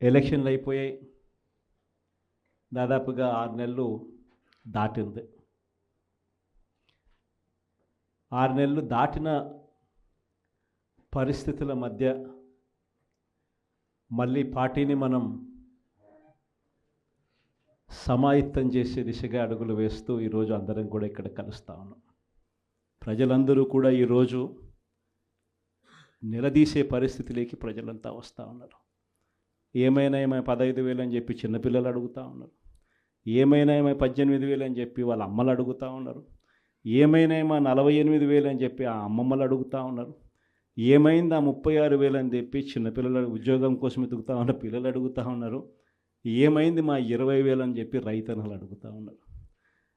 ఎలక్షన్లు అయిపోయాయి. దాదాపుగా 6 నెలలు దాటింది. 6 నెలలు దాటిన పరిస్థితుల మధ్య మళ్ళీ పార్టీని మనం సమాయత్తం చేసే దిశగా అడుగులు వేస్తూ ఈరోజు అందరం కూడా ఇక్కడ కలుస్తూ ఉన్నాం. ప్రజలందరూ కూడా ఈరోజు నిలదీసే పరిస్థితిలోకి ప్రజలంతా వస్తూ ఉన్నారు. ఏమైనా 15,000 అని చెప్పి చిన్నపిల్లలు అడుగుతూ ఉన్నారు. ఏమైనా 18,000 అని చెప్పి వాళ్ళ అమ్మలు అడుగుతూ ఉన్నారు. ఏమైనా 48,000 అని చెప్పి ఆ అమ్మమ్మలు అడుగుతూ ఉన్నారు. ఏమైంది 36,000 అని చెప్పి చిన్నపిల్లలు ఉద్యోగం కోసం ఎదుగుతూ ఉన్న పిల్లలు అడుగుతూ ఉన్నారు. ఏమైంది 20,000 అని చెప్పి రైతన్నలు అడుగుతూ ఉన్నారు.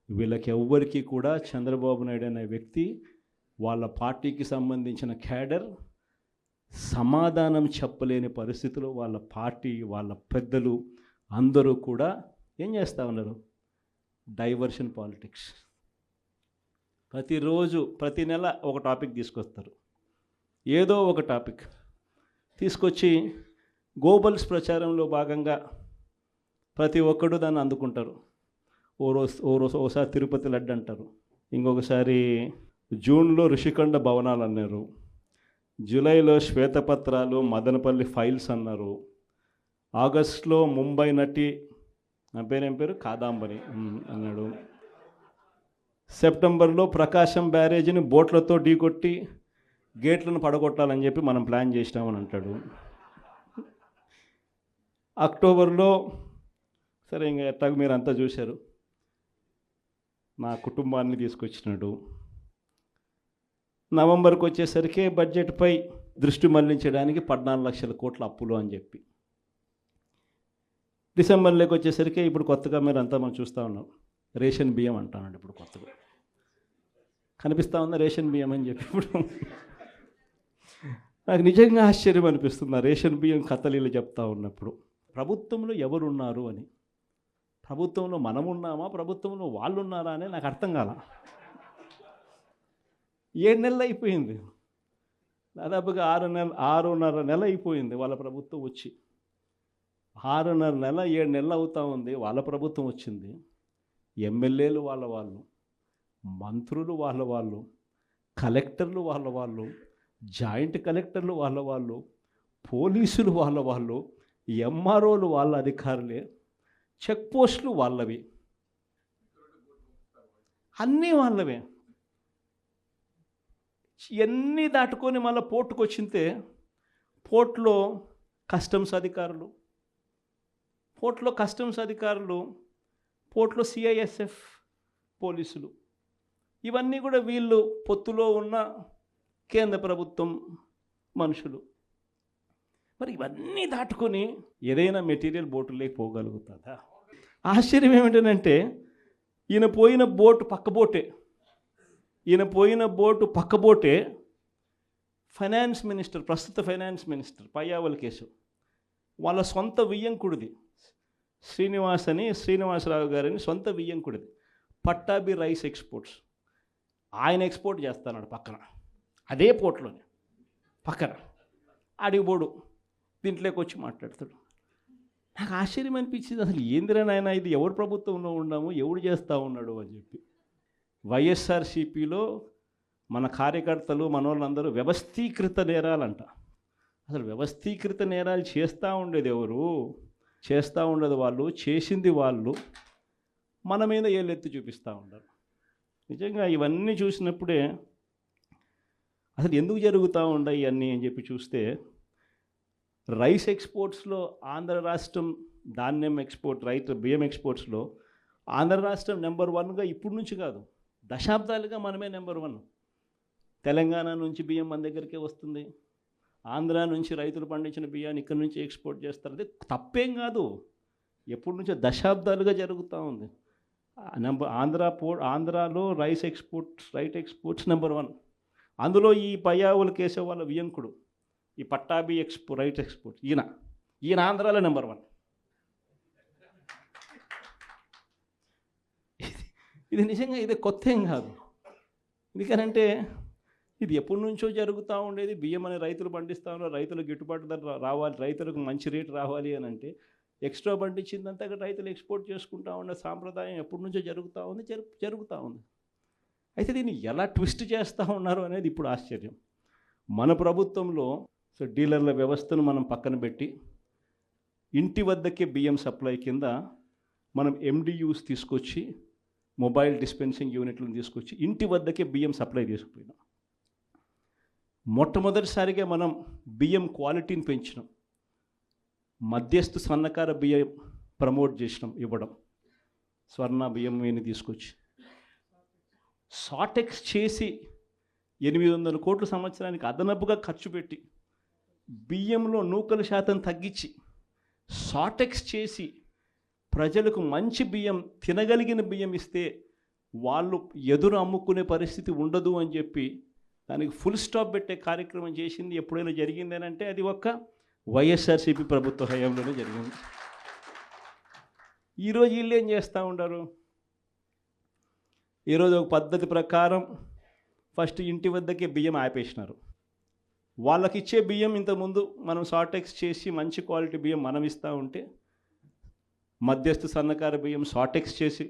వీళ్ళకి ఎవ్వరికీ కూడా చంద్రబాబు నాయుడు అనే వ్యక్తి, వాళ్ళ పార్టీకి సంబంధించిన క్యాడర్ సమాధానం చెప్పలేని పరిస్థితుల్లో వాళ్ళ పార్టీ, వాళ్ళ పెద్దలు అందరూ కూడా ఏం చేస్తూ ఉన్నారు? Diversion politics. ప్రతిరోజు ప్రతి నెల ఒక టాపిక్ తీసుకొస్తారు. ఏదో ఒక టాపిక్ తీసుకొచ్చి గోబల్స్ ప్రచారంలో భాగంగా ప్రతి ఒక్కడు దాన్ని అందుకుంటారు. ఓసారి తిరుపతి లడ్డు అంటారు, ఇంకొకసారి జూన్లో ఋషికొండ భవనాలు అన్నారు, జూలైలో శ్వేతపత్రాలు మదనపల్లి ఫైల్స్ అన్నారు, ఆగస్టులో ముంబై నటి నా పేరేం పేరు కాదాంబరి అన్నాడు, సెప్టెంబర్లో ప్రకాశం బ్యారేజీని బోట్లతో ఢీకొట్టి గేట్లను పడగొట్టాలని చెప్పి మనం ప్లాన్ చేసినామని అంటాడు. అక్టోబర్లో సరే ఇంకా ఎట్టాగ మీరు అంతా చూశారు, నా కుటుంబాన్ని తీసుకొచ్చినాడు. నవంబర్కి వచ్చేసరికి బడ్జెట్పై దృష్టి మళ్లించడానికి 14 లక్షల కోట్ల అప్పులు అని చెప్పి, డిసెంబర్లోకి వచ్చేసరికి ఇప్పుడు కొత్తగా మీరు అంతా మనం చూస్తూ ఉన్నాం, రేషన్ బియ్యం అంటానండి. ఇప్పుడు కొత్తగా కనిపిస్తూ ఉందా రేషన్ బియ్యం అని చెప్పి. ఇప్పుడు నాకు నిజంగా ఆశ్చర్యం అనిపిస్తుంది ఆ రేషన్ బియ్యం కథలీలు చెప్తా ఉన్నప్పుడు. ప్రభుత్వంలో ఎవరున్నారు అని, ప్రభుత్వంలో మనమున్నామా, ప్రభుత్వంలో వాళ్ళు ఉన్నారా అని నాకు అర్థం కాల. 7 నెలలు అయిపోయింది, దాదాపుగా 6.5 నెల అయిపోయింది వాళ్ళ ప్రభుత్వం వచ్చి. 6.5 నెల 7 నెలలు అవుతూ ఉంది వాళ్ళ ప్రభుత్వం వచ్చింది. ఎమ్మెల్యేలు వాళ్ళు, మంత్రులు వాళ్ళు, కలెక్టర్లు వాళ్ళు, జాయింట్ కలెక్టర్లు వాళ్ళు, పోలీసులు వాళ్ళు, ఎంఆర్ఓలు వాళ్ళ అధికారులే, చెక్ పోస్టులు వాళ్ళవి, అన్నీ వాళ్ళవే. ఇవన్నీ దాటుకొని మళ్ళీ పోర్టుకు వచ్చింతే పోర్టులో కస్టమ్స్ అధికారులు, పోర్టులో సిఐఎస్ఎఫ్ పోలీసులు, ఇవన్నీ కూడా వీళ్ళు పొత్తులో ఉన్న కేంద్ర ప్రభుత్వం మనుషులు. మరి ఇవన్నీ దాటుకొని ఏదైనా మెటీరియల్ బోటులోకి పోగలుగుతుందా? ఆశ్చర్యం ఏమిటంటే ఈయన పోయిన బోటు పక్క బోటే ఫైనాన్స్ మినిస్టర్, ప్రస్తుత ఫైనాన్స్ మినిస్టర్ పయ్యావుల కేశవ్ వాళ్ళ సొంత వియ్యంకుడిది, శ్రీనివాసరావు గారిని సొంత వియ్యంకుడిది, పట్టాభి రైస్ ఎక్స్పోర్ట్స్. ఆయన ఎక్స్పోర్ట్ చేస్తున్నాడు పక్కన, అదే పోర్ట్లోనే పక్కన. అడిగిపోడు దీంట్లోకి వచ్చి మాట్లాడతాడు. నాకు ఆశ్చర్యం అనిపించింది, అసలు ఏందిరా నాయన ఇది, ఎవరు ప్రభుత్వంలో ఉన్నాము, ఎవడు చేస్తూ ఉన్నాడు అని చెప్పి. వైఎస్ఆర్సీపీలో మన కార్యకర్తలు మనోళ్ళందరూ వ్యవస్థీకృత నేరాలంట. అసలు వ్యవస్థీకృత నేరాలు చేస్తూ ఉండేది ఎవరు? చేస్తూ ఉండదు వాళ్ళు, చేసింది వాళ్ళు, మన మీద ఏళ్ళెత్తి చూపిస్తూ ఉంటారు. నిజంగా ఇవన్నీ చూసినప్పుడే అసలు ఎందుకు జరుగుతూ ఉన్నాయి ఇవన్నీ అని చెప్పి చూస్తే, రైస్ ఎక్స్పోర్ట్స్లో ఆంధ్ర రాష్ట్రం, ధాన్యం ఎక్స్పోర్ట్, బియ్యం ఎక్స్పోర్ట్స్లో ఆంధ్ర రాష్ట్రం నెంబర్ 1గా ఇప్పుడు నుంచి కాదు, దశాబ్దాలుగా మనమే నెంబర్ 1. తెలంగాణ నుంచి బియ్యం మన దగ్గరికే వస్తుంది, ఆంధ్ర నుంచి రైతులు పండించిన బియ్యాన్ని ఇక్కడి నుంచి ఎక్స్పోర్ట్ చేస్తారు. అది తప్పేం కాదు, ఎప్పటి నుంచో దశాబ్దాలుగా జరుగుతూ ఉంది. ఆంధ్రాలో రైట్ ఎక్స్పోర్ట్స్ నెంబర్ 1. అందులో ఈ పయ్యావుల కేశవ్ వాళ్ళ వియంకుడు, ఈ పట్టాభి రైట్ ఎక్స్పోర్ట్, ఈయన ఆంధ్రాలో నెంబర్ 1. ఇది నిజంగా ఇది కొత్త ఏం కాదు. ఎందుకనంటే ఇది ఎప్పటి నుంచో జరుగుతూ ఉండేది. బియ్యం అని రైతులు పండిస్తూ ఉన్నారు, రైతులకు గిట్టుబాటు ధర రావాలి, రైతులకు మంచి రేటు రావాలి అని అంటే ఎక్స్ట్రా పండించిందంతా రైతులు ఎక్స్పోర్ట్ చేసుకుంటూ ఉన్న సాంప్రదాయం ఎప్పటి నుంచో జరుగుతూ ఉంది, జరుగుతూ ఉంది. అయితే దీన్ని ఎలా ట్విస్ట్ చేస్తూ ఉన్నారు అనేది ఇప్పుడు ఆశ్చర్యం. మన ప్రభుత్వంలో డీలర్ల వ్యవస్థను మనం పక్కన పెట్టి ఇంటి వద్దకే బియ్యం సప్లై కింద మనం MDUs తీసుకొచ్చి, మొబైల్ డిస్పెన్సింగ్ యూనిట్లను తీసుకొచ్చి ఇంటి వద్దకే బియ్యం సప్లై తీసుకుపోయినాం. మొట్టమొదటిసారిగా మనం బియ్యం క్వాలిటీని పెంచినాం. మధ్యస్థు సన్నకార బియ్యం ప్రమోట్ చేసినాం, ఇవ్వడం. స్వర్ణ బియ్యం అని తీసుకొచ్చి సాటెక్స్ చేసి 800 కోట్ల సంవత్సరానికి అదనపుగా ఖర్చు పెట్టి బియ్యంలో నూకల శాతం తగ్గించి సాటెక్స్ చేసి ప్రజలకు మంచి బియ్యం, తినగలిగిన బియ్యం ఇస్తే వాళ్ళు ఎదురు అమ్ముకునే పరిస్థితి ఉండదు అని చెప్పి దానికి ఫుల్ స్టాప్ పెట్టే కార్యక్రమం చేసింది ఎప్పుడైనా జరిగిందేనంటే అది ఒక్క వైఎస్ఆర్సీపీ ప్రభుత్వ హయాంలోనే జరిగింది. ఈరోజు వీళ్ళు ఏం చేస్తూ ఉంటారు? ఈరోజు ఒక పద్ధతి ప్రకారం ఫస్ట్ ఇంటి వద్దకే బియ్యం ఆపేసినారు. వాళ్ళకి ఇచ్చే బియ్యం ఇంతకుముందు మనం సాటెక్స్ చేసి మంచి క్వాలిటీ బియ్యం మనం ఇస్తూ ఉంటే, మధ్యస్థ సన్నకార బియ్యం సాటెక్స్ చేసి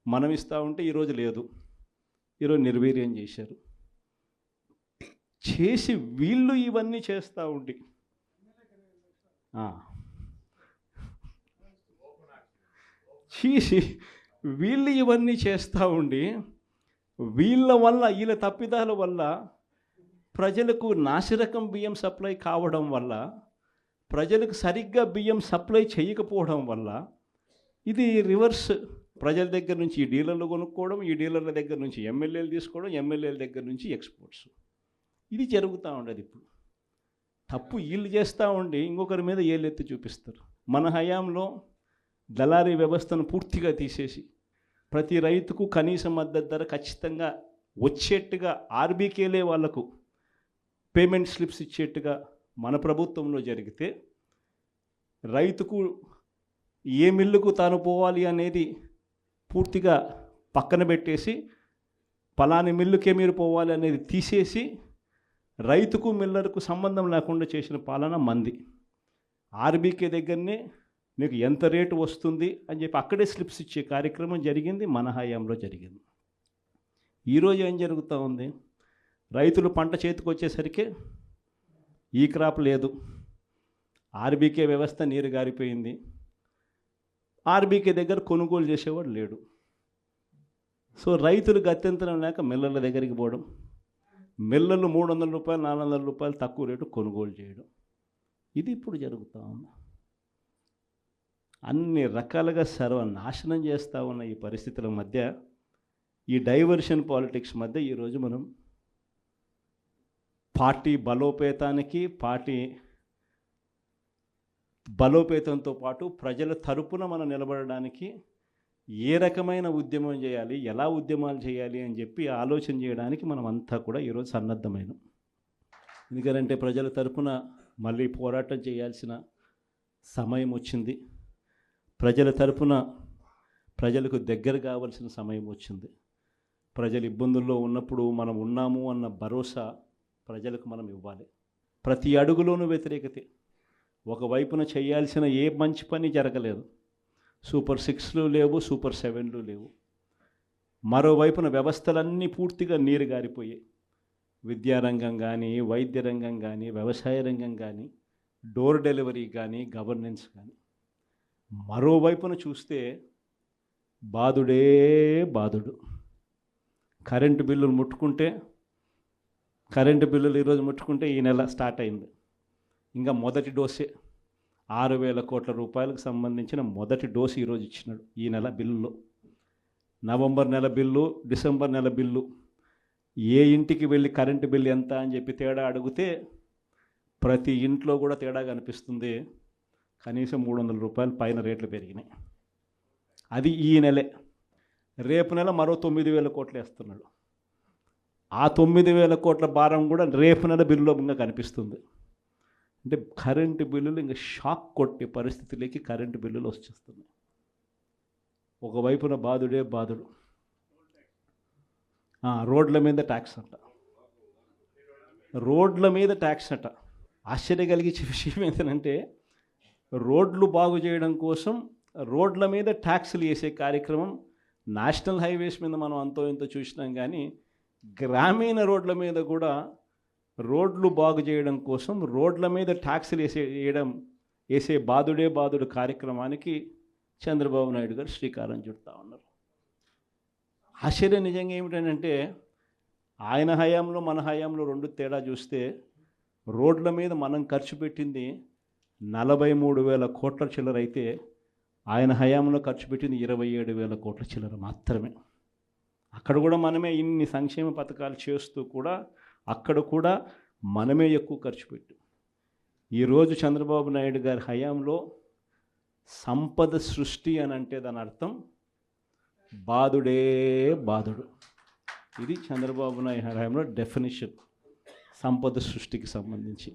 మనం ఇస్తూ ఉంటే ఈరోజు లేదు. ఈరోజు నిర్వీర్యం చేశారు. చేసి వీళ్ళు ఇవన్నీ చేస్తూ ఉండి చేసి వీళ్ళు ఇవన్నీ చేస్తూ ఉండి వీళ్ళ వల్ల, వీళ్ళ తప్పిదాల వల్ల ప్రజలకు నాసిరకం బియ్యం సప్లై కావడం వల్ల, ప్రజలకు సరిగ్గా బియ్యం సప్లై చేయకపోవడం వల్ల ఇది రివర్స్. ప్రజల దగ్గర నుంచి ఈ డీలర్లు కొనుక్కోవడం, ఈ డీలర్ల దగ్గర నుంచి ఎమ్మెల్యేలు తీసుకోవడం, ఎమ్మెల్యేల దగ్గర నుంచి ఎక్స్పోర్ట్స్. ఇది జరుగుతూ ఉండదు. ఇప్పుడు తప్పు వీళ్ళు చేస్తూ ఉండి ఇంకొకరి మీద ఏళ్ళెత్తి చూపిస్తారు. మన హయాంలో దళారీ వ్యవస్థను పూర్తిగా తీసేసి ప్రతి రైతుకు కనీస మద్దతు ధర ఖచ్చితంగా వచ్చేట్టుగా ఆర్బీకేలే వాళ్లకు పేమెంట్ స్లిప్స్ ఇచ్చేట్టుగా మన ప్రభుత్వంలో జరిగితే, రైతుకు ఏ మిల్లుకు తాను పోవాలి అనేది పూర్తిగా పక్కన పెట్టేసి పలాని మిల్లుకే మీరు పోవాలి అనేది తీసేసి రైతుకు మిల్లర్కు సంబంధం లేకుండా చేసిన పాలన మంది. ఆర్బీకే దగ్గరనే మీకు ఎంత రేటు వస్తుంది అని చెప్పి అక్కడే స్లిప్స్ ఇచ్చే కార్యక్రమం జరిగింది, మన హయాంలో జరిగింది. ఈరోజు ఏం జరుగుతూ ఉంది? రైతులు పంట చేతికి వచ్చేసరికి ఈ క్రాప్ లేదు, ఆర్బీకే వ్యవస్థ నీరు గారిపోయింది, ఆర్బీకే దగ్గర కొనుగోలు చేసేవాడు లేడు. సో రైతులు గత్యంతరం లేక మిల్లర్ల దగ్గరికి పోవడం, మిల్లర్లు 300 రూపాయలు 400 రూపాయలు తక్కువ రేటు కొనుగోలు చేయడం, ఇది ఇప్పుడు జరుగుతూ ఉంది. అన్ని రకాలుగా సర్వనాశనం చేస్తూ ఉన్న ఈ పరిస్థితుల మధ్య, ఈ డైవర్షన్ పాలిటిక్స్ మధ్య ఈరోజు మనం పార్టీ బలోపేతంతో పాటు ప్రజల తరపున మనం నిలబడడానికి ఏ రకమైన ఉద్యమం చేయాలి, ఎలా ఉద్యమాలు చేయాలి అని చెప్పి ఆలోచన చేయడానికి మనం అంతా కూడా ఈరోజు సన్నద్ధమైన. ఎందుకంటే ప్రజల తరపున మళ్ళీ పోరాటం చేయాల్సిన సమయం వచ్చింది. ప్రజల తరపున ప్రజలకు దగ్గర కావాల్సిన సమయం వచ్చింది. ప్రజలు ఇబ్బందుల్లో ఉన్నప్పుడు మనం ఉన్నాము అన్న భరోసా ప్రజలకు మనం ఇవ్వాలి. ప్రతి అడుగులోనూ వ్యతిరేకతే. ఒకవైపున చేయాల్సిన ఏ మంచి పని జరగలేదు. సూపర్ 6లు లేవు, సూపర్ 7లు లేవు. మరోవైపున వ్యవస్థలన్నీ పూర్తిగా నీరు గారిపోయాయి. విద్యారంగం కానీ, వైద్య రంగం కానీ, వ్యవసాయ రంగం కానీ, డోర్ డెలివరీ కానీ, గవర్నెన్స్ కానీ. మరోవైపున చూస్తే బాధుడే బాధుడు. కరెంటు బిల్లులు ఈరోజు ముట్టుకుంటే ఈ నెల స్టార్ట్ అయింది. ఇంకా మొదటి డోసే 6,000 కోట్ల రూపాయలకు సంబంధించిన మొదటి డోసు ఈరోజు ఇచ్చినాడు ఈ నెల బిల్లులో. నవంబర్ నెల బిల్లు, డిసెంబర్ నెల బిల్లు, ఏ ఇంటికి వెళ్ళి కరెంటు బిల్లు ఎంత అని చెప్పి తేడా అడిగితే ప్రతి ఇంట్లో కూడా తేడా కనిపిస్తుంది. కనీసం 300 రూపాయలు పైన రేట్లు పెరిగినాయి. అది ఈ నెలే. రేపు నెల మరో 9,000 కోట్లు వేస్తున్నాడు. ఆ 9,000 కోట్ల భారం కూడా రేపు నెల బిల్లులో ఇంకా కనిపిస్తుంది. అంటే కరెంటు బిల్లులు ఇంకా షాక్ కొట్టే పరిస్థితిలోకి కరెంటు బిల్లులు వచ్చేస్తున్నాయి. ఒకవైపున బాధుడే బాధుడు. రోడ్ల మీద ట్యాక్స్ అంట. రోడ్ల మీద ట్యాక్స్ అట. ఆశ్చర్య కలిగించే విషయం ఏంటంటే రోడ్లు బాగు చేయడం కోసం రోడ్ల మీద ట్యాక్సులు వేసే కార్యక్రమం నేషనల్ హైవేస్ మీద మనం అంతో ఇంతో చూసినాం, కానీ గ్రామీణ రోడ్ల మీద కూడా రోడ్లు బాగు చేయడం కోసం రోడ్ల మీద ట్యాక్సులు వేసే బాదుడు కార్యక్రమానికి చంద్రబాబు నాయుడు గారు శ్రీకారం చుడతా ఉన్నారు. ఆశ్చర్యం నిజంగా ఏమిటంటే ఆయన హయాంలో మన హయాంలో రెండు తేడా చూస్తే రోడ్ల మీద మనం ఖర్చు పెట్టింది 43,000 కోట్ల చిల్లర అయితే ఆయన హయాంలో ఖర్చు పెట్టింది 27,000 కోట్ల చిల్లర మాత్రమే. అక్కడ కూడా మనమే ఇన్ని సంక్షేమ పథకాలు చేస్తూ కూడా అక్కడ కూడా మనమే ఎక్కువ ఖర్చు పెట్టాం. ఈరోజు చంద్రబాబు నాయుడు గారి హయాంలో సంపద సృష్టి అని అంటే దాని అర్థం బాదుడే బాదుడు. ఇది చంద్రబాబు నాయుడు హయాంలో డెఫినిషన్ సంపద సృష్టికి సంబంధించి.